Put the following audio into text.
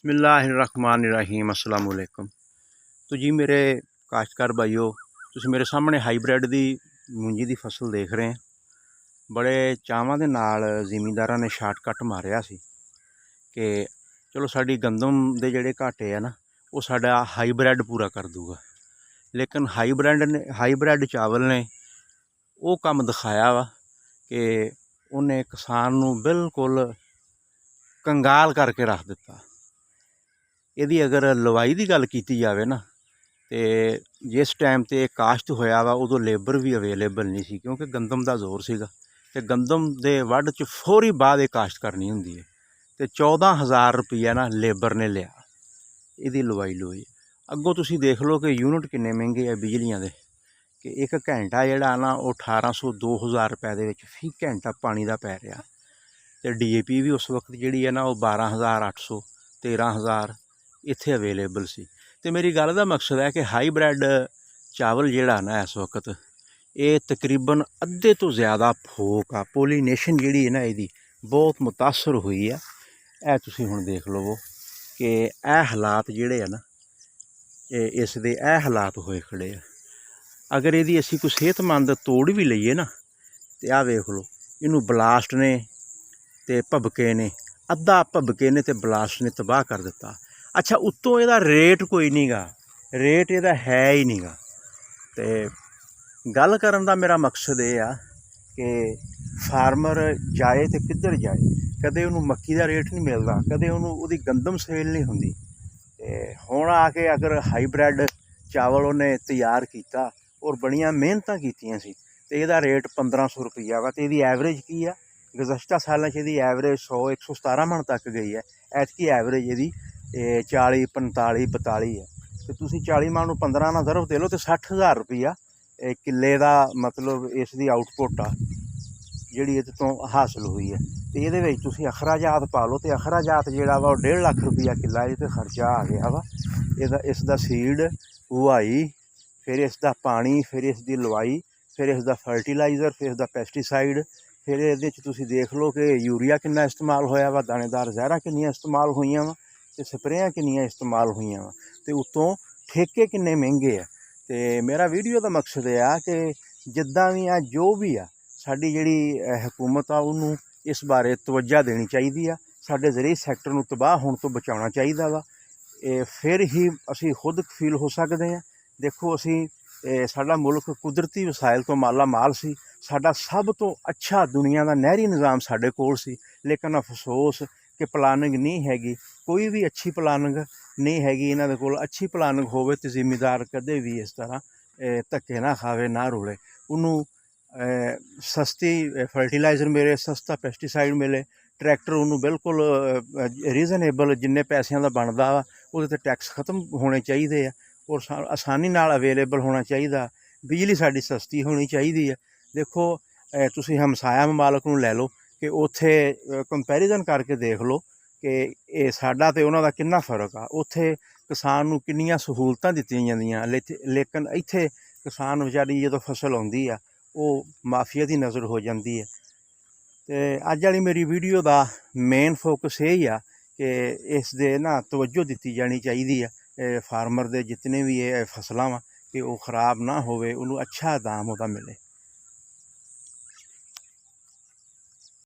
बिस्मिल्लाहिर्रहमानिर्रहीम अस्सलाम वालेकुम। तो जी मेरे काश्तकार भाईओ, तुसीं मेरे सामने हाईब्रिड ਦੀ ਮੂੰਜੀ ਦੀ ਫਸਲ ਦੇਖ ਰਹੇ ਬੜੇ ਚਾਵਾਂ ਦੇ ਨਾਲ ਜ਼ਿਮੀਂਦਾਰਾਂ ਨੇ ਸ਼ਾਰਟਕਟ ਮਾਰਿਆ ਸੀ ਕਿ ਚਲੋ ਸਾਡੀ ਗੰਦਮ ਦੇ ਜਿਹੜੇ ਘਾਟੇ ਆ ਨਾ ਉਹ ਸਾਡਾ ਹਾਈਬ੍ਰਿਡ ਪੂਰਾ ਕਰ ਦੂਗਾ। ਲੇਕਿਨ ਹਾਈਬ੍ਰਿਡ ਚਾਵਲ ਨੇ ਉਹ ਕੰਮ ਦਿਖਾਇਆ ਵਾ ਕਿ ਉਹਨੇ ਕਿਸਾਨ ਨੂੰ ਬਿਲਕੁਲ ਕੰਗਾਲ ਕਰਕੇ ਰੱਖ ਦਿੱਤਾ। ਇਹਦੀ ਅਗਰ ਲਵਾਈ ਦੀ ਗੱਲ ਕੀਤੀ ਜਾਵੇ ਨਾ ਤੇ ਜਿਸ ਟਾਈਮ 'ਤੇ ਕਾਸ਼ਤ ਹੋਇਆ ਵਾ ਉਦੋਂ ਲੇਬਰ ਵੀ ਅਵੇਲੇਬਲ ਨਹੀਂ ਸੀ, ਕਿਉਂਕਿ ਗੰਦਮ ਦਾ ਜ਼ੋਰ ਸੀਗਾ ਅਤੇ ਗੰਦਮ ਦੇ ਵੱਢ 'ਚ ਫੌਰੀ ਬਾਅਦ ਇਹ ਕਾਸ਼ਤ ਕਰਨੀ ਹੁੰਦੀ ਹੈ ਅਤੇ 14,000 ਰੁਪਈਆ ਨਾ ਲੇਬਰ ਨੇ ਲਿਆ ਇਹਦੀ ਲਵਾਈ। ਅੱਗੋਂ ਤੁਸੀਂ ਦੇਖ ਲਓ ਕਿ ਯੂਨਿਟ ਕਿੰਨੇ ਮਹਿੰਗੇ ਆ ਬਿਜਲੀਆਂ ਦੇ, ਕਿ ਇੱਕ ਘੰਟਾ ਜਿਹੜਾ ਨਾ ਉਹ 1800 2000 ਰੁਪਏ ਦੇ ਵਿੱਚ ਫੀ ਘੰਟਾ ਪਾਣੀ ਦਾ ਪੈ ਰਿਹਾ। ਅਤੇ DAP ਵੀ ਉਸ ਵਕਤ ਜਿਹੜੀ ਹੈ ਨਾ ਉਹ 12,800 13,000 ਇੱਥੇ ਅਵੇਲੇਬਲ ਸੀ। ਅਤੇ ਮੇਰੀ ਗੱਲ ਦਾ ਮਕਸਦ ਹੈ ਕਿ ਹਾਈਬ੍ਰਿਡ ਚਾਵਲ ਜਿਹੜਾ ਨਾ ਇਸ ਵਕਤ ਇਹ ਤਕਰੀਬਨ ਅੱਧੇ ਤੋਂ ਜ਼ਿਆਦਾ ਫੋਕ ਆ। ਪੋਲੀਨੇਸ਼ਨ ਜਿਹੜੀ ਹੈ ਨਾ ਇਹਦੀ ਬਹੁਤ ਮੁਤਾਸਰ ਹੋਈ ਆ। ਇਹ ਤੁਸੀਂ ਹੁਣ ਦੇਖ ਲਵੋ ਕਿ ਇਹ ਹਾਲਾਤ ਜਿਹੜੇ ਆ ਨਾ ਇਸ ਦੇ ਇਹ ਹਾਲਾਤ ਹੋਏ ਖੜ੍ਹੇ ਆ। ਅਗਰ ਇਹਦੀ ਅਸੀਂ ਕੋਈ ਸਿਹਤਮੰਦ ਤੋੜ ਵੀ ਲਈਏ ਨਾ ਅਤੇ ਆਹ ਵੇਖ ਲਓ, ਇਹਨੂੰ ਬਲਾਸਟ ਨੇ ਅਤੇ ਭਬਕੇ ਨੇ, ਅੱਧਾ ਭਬਕੇ ਨੇ ਅਤੇ ਬਲਾਸਟ ਨੇ ਤਬਾਹ ਕਰ ਦਿੱਤਾ। ਅੱਛਾ, ਉੱਤੋਂ ਇਹਦਾ ਰੇਟ ਕੋਈ ਨਹੀਂ ਗਾ, ਰੇਟ ਇਹਦਾ ਹੈ ਹੀ ਨਹੀਂ ਗਾ। ਅਤੇ ਗੱਲ ਕਰਨ ਦਾ ਮੇਰਾ ਮਕਸਦ ਇਹ ਆ ਕਿ ਫਾਰਮਰ ਜਾਏ ਅਤੇ ਕਿੱਧਰ ਜਾਏ। ਕਦੇ ਉਹਨੂੰ ਮੱਕੀ ਦਾ ਰੇਟ ਨਹੀਂ ਮਿਲਦਾ, ਕਦੇ ਉਹਦੀ ਗੰਦਮ ਸੇਲ ਨਹੀਂ ਹੁੰਦੀ। ਅਤੇ ਹੁਣ ਆ ਕੇ ਅਗਰ ਹਾਈਬ੍ਰਿਡ ਚਾਵਲ ਉਹਨੇ ਤਿਆਰ ਕੀਤਾ ਔਰ ਬੜੀਆਂ ਮਿਹਨਤਾਂ ਕੀਤੀਆਂ ਸੀ ਅਤੇ ਇਹਦਾ ਰੇਟ 1500 ਰੁਪਈਆ ਵਾ। ਅਤੇ ਇਹਦੀ ਐਵਰੇਜ ਕੀ ਆ? ਗੁਜ਼ਸ਼ਤਾ ਸਾਲਾਂ 'ਚ ਇਹਦੀ ਐਵਰੇਜ 100 117 ਮਣ ਤੱਕ ਗਈ ਹੈ। ਐਤਕੀ ਐਵਰੇਜ ਇਹਦੀ 40 45 42 ਹੈ। ਅਤੇ ਤੁਸੀਂ 40 ਮਣ ਨੂੰ 15 ਨਾਲ ਜ਼ਰਬ ਦੇ ਲਓ ਅਤੇ 60,000 ਰੁਪਈਆ ਕਿੱਲੇ ਦਾ ਮਤਲਬ ਇਸ ਦੀ ਆਊਟਪੁੱਟ ਆ ਜਿਹੜੀ ਇਹਦੇ ਤੋਂ ਹਾਸਿਲ ਹੋਈ ਹੈ। ਅਤੇ ਇਹਦੇ ਵਿੱਚ ਤੁਸੀਂ ਅਖਰਾਜਾਤ ਪਾ ਲਓ ਅਤੇ ਅਖਰਾਜਾਤ ਜਿਹੜਾ ਵਾ ਉਹ 1.5 ਲੱਖ ਰੁਪਈਆ ਕਿੱਲਾ ਇਹਦੇ 'ਤੇ ਖਰਚਾ ਆ ਗਿਆ ਵਾ। ਇਸ ਦਾ ਸੀਡ, ਉਹਾਈ, ਫਿਰ ਇਸ ਦਾ ਪਾਣੀ, ਫਿਰ ਇਸ ਦੀ ਲਵਾਈ, ਫਿਰ ਇਸ ਦਾ ਫਰਟੀਲਾਈਜ਼ਰ, ਫਿਰ ਇਸ ਦਾ ਪੈਸਟੀਸਾਈਡ, ਫਿਰ ਇਹਦੇ 'ਚ ਤੁਸੀਂ ਦੇਖ ਲਓ ਕਿ ਯੂਰੀਆ ਕਿੰਨਾ ਇਸਤੇਮਾਲ ਹੋਇਆ ਵਾ, ਦਾਣੇਦਾਰ ਜ਼ਹਿਰਾਂ ਕਿੰਨੀਆਂ ਇਸਤੇਮਾਲ ਹੋਈਆਂ ਵਾ ਅਤੇ ਸਪਰੇਆਂ ਕਿੰਨੀਆਂ ਇਸਤੇਮਾਲ ਹੋਈਆਂ ਵਾ, ਅਤੇ ਉੱਤੋਂ ਠੇਕੇ ਕਿੰਨੇ ਮਹਿੰਗੇ ਆ। ਅਤੇ ਮੇਰਾ ਵੀਡੀਓ ਦਾ ਮਕਸਦ ਇਹ ਆ ਕਿ ਜਿੱਦਾਂ ਵੀ ਆ ਜੋ ਵੀ ਆ ਸਾਡੀ ਜਿਹੜੀ ਹਕੂਮਤ ਆ ਉਹਨੂੰ ਇਸ ਬਾਰੇ ਤਵੱਜਾ ਦੇਣੀ ਚਾਹੀਦੀ ਆ। ਸਾਡੇ ਜ਼ਰੀਏ ਸੈਕਟਰ ਨੂੰ ਤਬਾਹ ਹੋਣ ਤੋਂ ਬਚਾਉਣਾ ਚਾਹੀਦਾ ਵਾ। ਫਿਰ ਹੀ ਅਸੀਂ ਖੁਦ ਕਫੀਲ ਹੋ ਸਕਦੇ ਹਾਂ। ਦੇਖੋ ਅਸੀਂ ਸਾਡਾ ਮੁਲਕ ਕੁਦਰਤੀ ਵਸਾਇਲ ਤੋਂ ਮਾਲਾ ਮਾਲ ਸੀ। ਸਾਡਾ ਸਭ ਤੋਂ ਅੱਛਾ ਦੁਨੀਆ ਦਾ ਨਹਿਰੀ ਨਿਜ਼ਾਮ ਸਾਡੇ ਕੋਲ ਸੀ, ਲੇਕਿਨ ਅਫਸੋਸ ਕਿ ਪਲਾਨਿੰਗ ਨਹੀਂ ਹੈਗੀ, ਕੋਈ ਵੀ ਅੱਛੀ ਪਲਾਨਿੰਗ ਨਹੀਂ ਹੈਗੀ ਇਹਨਾਂ ਦੇ ਕੋਲ। ਅੱਛੀ ਪਲਾਨਿੰਗ ਹੋਵੇ ਅਤੇ ਜ਼ਿਮੀਂਦਾਰ ਕਦੇ ਵੀ ਇਸ ਤਰ੍ਹਾਂ ਧੱਕੇ ਨਾ ਖਾਵੇ, ਨਾ ਰੁਲੇ। ਉਹਨੂੰ ਸਸਤੀ ਫਰਟੀਲਾਈਜ਼ਰ ਮਿਲੇ, ਸਸਤਾ ਪੈਸਟੀਸਾਈਡ ਮਿਲੇ, ਟਰੈਕਟਰ ਉਹਨੂੰ ਬਿਲਕੁਲ ਰੀਜ਼ਨੇਬਲ ਜਿੰਨੇ ਪੈਸਿਆਂ ਦਾ ਬਣਦਾ ਵਾ ਉਹਦੇ 'ਤੇ ਟੈਕਸ ਖਤਮ ਹੋਣੇ ਚਾਹੀਦੇ ਆ ਔਰ ਆਸਾਨੀ ਨਾਲ ਅਵੇਲੇਬਲ ਹੋਣਾ ਚਾਹੀਦਾ। ਬਿਜਲੀ ਸਾਡੀ ਸਸਤੀ ਹੋਣੀ ਚਾਹੀਦੀ ਹੈ। ਦੇਖੋ ਤੁਸੀਂ ਹਮਸਾਇਆ ਮਮਾਲਕ ਨੂੰ ਲੈ ਲਓ ਕਿ ਉੱਥੇ ਕੰਪੈਰੀਜ਼ਨ ਕਰਕੇ ਦੇਖ ਲਓ ਕਿ ਇਹ ਸਾਡਾ ਅਤੇ ਉਹਨਾਂ ਦਾ ਕਿੰਨਾ ਫ਼ਰਕ ਆ। ਉੱਥੇ ਕਿਸਾਨ ਨੂੰ ਕਿੰਨੀਆਂ ਸਹੂਲਤਾਂ ਦਿੱਤੀਆਂ ਜਾਂਦੀਆਂ, ਲੇਕਿਨ ਇੱਥੇ ਕਿਸਾਨ ਵਿਚਾਰੀ ਜਦੋਂ ਫਸਲ ਆਉਂਦੀ ਆ ਉਹ ਮਾਫੀਆ ਦੀ ਨਜ਼ਰ ਹੋ ਜਾਂਦੀ ਹੈ। ਅਤੇ ਅੱਜ ਵਾਲੀ ਮੇਰੀ ਵੀਡੀਓ ਦਾ ਮੇਨ ਫੋਕਸ ਇਹ ਹੀ ਆ ਕਿ ਇਸ ਦੇ ਨਾ ਤਵੱਜੋ ਦਿੱਤੀ ਜਾਣੀ ਚਾਹੀਦੀ ਆ। ਫਾਰਮਰ ਦੇ ਜਿਤਨੇ ਵੀ ਇਹ ਫਸਲਾਂ ਵਾ ਕਿ ਉਹ ਖ਼ਰਾਬ ਨਾ ਹੋਵੇ, ਉਹਨੂੰ ਅੱਛਾ ਦਾਮ ਉਹਦਾ ਮਿਲੇ।